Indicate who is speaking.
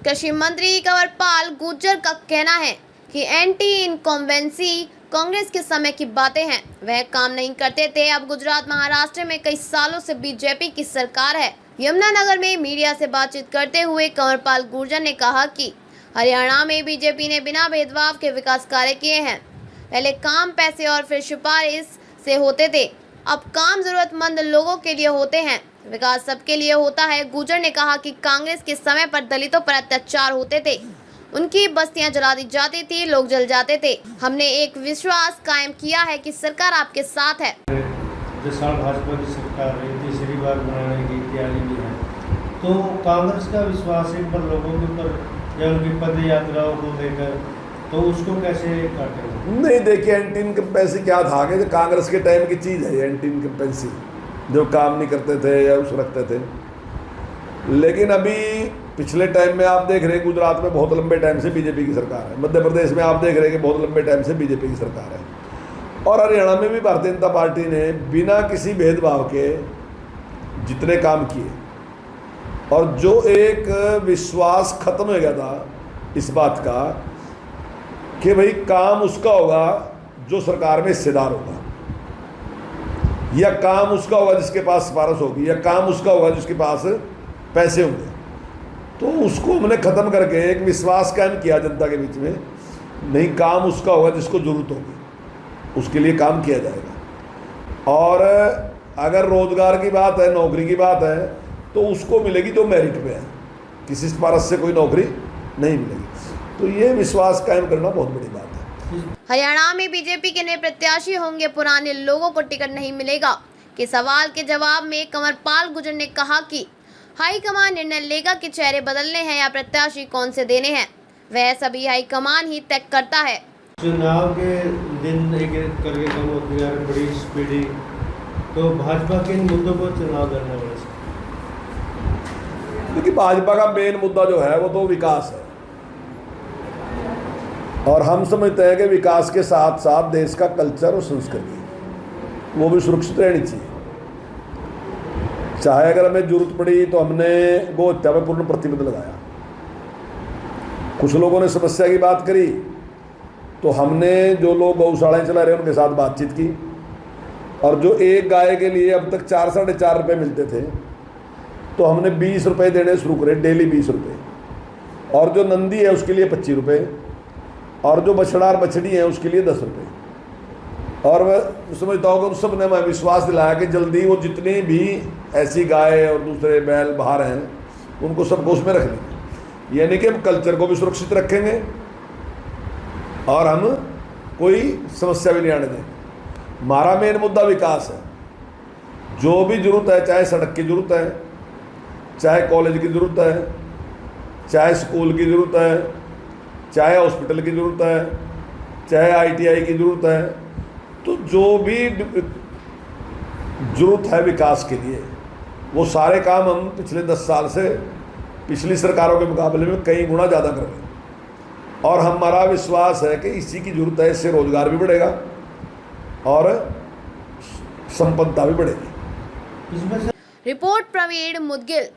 Speaker 1: कृषि मंत्री कंवरपाल गुर्जर का कहना है कि एंटी इनकम्बेंसी कांग्रेस के समय की बातें हैं, वह काम नहीं करते थे। अब गुजरात महाराष्ट्र में कई सालों से बीजेपी की सरकार है। यमुनानगर में मीडिया से बातचीत करते हुए कंवरपाल गुर्जर ने कहा कि हरियाणा में बीजेपी ने बिना भेदभाव के विकास कार्य किए हैं। पहले काम पैसे और फिर सिफारिश से होते थे, अब काम जरूरतमंद लोगों के लिए होते हैं, विकास सबके लिए होता है। गुर्जर ने कहा कि कांग्रेस के समय पर दलितों पर अत्याचार होते थे, उनकी बस्तियां जला दी जाती थी, लोग जल जाते थे। हमने एक विश्वास कायम किया है कि सरकार आपके साथ है।
Speaker 2: 10 साल भाजपा की सरकार रही, तीसरी बार बनाने की तैयारी भी है, तो कांग्रेस का विश्वास इन पर लोगों के ऊपर या उनकी पद यात्राओं को लेकर, तो उसको कैसे काटेंगे?
Speaker 3: नहीं, देखिए एंटी इनकम्बेंसी क्या था कि कांग्रेस के टाइम की चीज़ है एंटी इनकम्बेंसी, जो काम नहीं करते थे या उस रखते थे। लेकिन अभी पिछले टाइम में आप देख रहे हैं गुजरात में बहुत लंबे टाइम से बीजेपी की सरकार है, मध्य प्रदेश में आप देख रहे हैं कि बहुत लंबे टाइम से बीजेपी की सरकार है, और हरियाणा में भी भारतीय जनता पार्टी ने बिना किसी भेदभाव के जितने काम किए, और जो एक विश्वास खत्म हो गया था इस बात का कि भाई काम उसका होगा जो सरकार में हिस्सेदार होगा, या काम उसका होगा जिसके पास सिफारिश होगी, या काम उसका होगा जिसके पास पैसे होंगे। तो उसको हमने ख़त्म करके एक विश्वास कायम किया जनता के बीच में, नहीं, काम उसका होगा जिसको ज़रूरत होगी, उसके लिए काम किया जाएगा। और अगर रोज़गार की बात है, नौकरी की बात है, तो उसको मिलेगी जो मेरिट पे है, किसी सिफारिश से कोई नौकरी नहीं मिलेगी। तो ये विश्वास कायम करना बहुत बड़ी बात है।
Speaker 1: हरियाणा में बीजेपी के नए प्रत्याशी होंगे, पुराने लोगों को टिकट नहीं मिलेगा के सवाल के जवाब में कंवरपाल गुर्जर ने कहा कि हाईकमान निर्णय लेगा कि चेहरे बदलने हैं या प्रत्याशी कौन से देने हैं, वह सभी हाईकमान ही तय करता है।
Speaker 2: चुनाव के दिन एक करके कम होती है, बड़ी स्पीडी, तो भाजपा के इन मुद्दों पर चुनाव लड़ने वाले से,
Speaker 3: क्योंकि भाजपा का मेन मुद्दा जो है वो तो विकास है, और हम समझते हैं कि विकास के साथ साथ देश का कल्चर और संस्कृति वो भी सुरक्षित रहनी चाहिए। चाहे अगर हमें जरूरत पड़ी तो हमने गौ हत्या पर पूर्ण प्रतिबंध लगाया। कुछ लोगों ने समस्या की बात करी तो हमने जो लोग गौशालाएं चला रहे हैं उनके साथ बातचीत की, और जो एक गाय के लिए अब तक 4 साढ़े 4 रुपये मिलते थे, तो हमने 20 रुपये देने शुरू करे, डेली 20 रुपये, और जो नंदी है उसके लिए 25 रुपये, और जो बछड़ा और बछड़ी है उसके लिए 10 रुपये। और मैं समझता हूँ कि उस सब ने मैं विश्वास दिलाया कि जल्दी वो जितनी भी ऐसी गाय और दूसरे बैल बाहर हैं उनको सबको उसमें रख लेंगे, यानी कि हम कल्चर को भी सुरक्षित रखेंगे और हम कोई समस्या भी नहीं आने देंगे। हमारा मेन मुद्दा विकास है। जो भी ज़रूरत है, चाहे सड़क की ज़रूरत है, चाहे कॉलेज की ज़रूरत है, चाहे स्कूल की ज़रूरत है, चाहे हॉस्पिटल की ज़रूरत है, चाहे ITI की ज़रूरत है, तो जो भी ज़रूरत है विकास के लिए वो सारे काम हम पिछले 10 साल से पिछली सरकारों के मुकाबले में कई गुना ज़्यादा कर रहे हैं, और हमारा विश्वास है कि इसी की ज़रूरत है। इससे रोज़गार भी बढ़ेगा और संपन्नता भी बढ़ेगी।
Speaker 1: रिपोर्ट प्रवीण मुदगिल।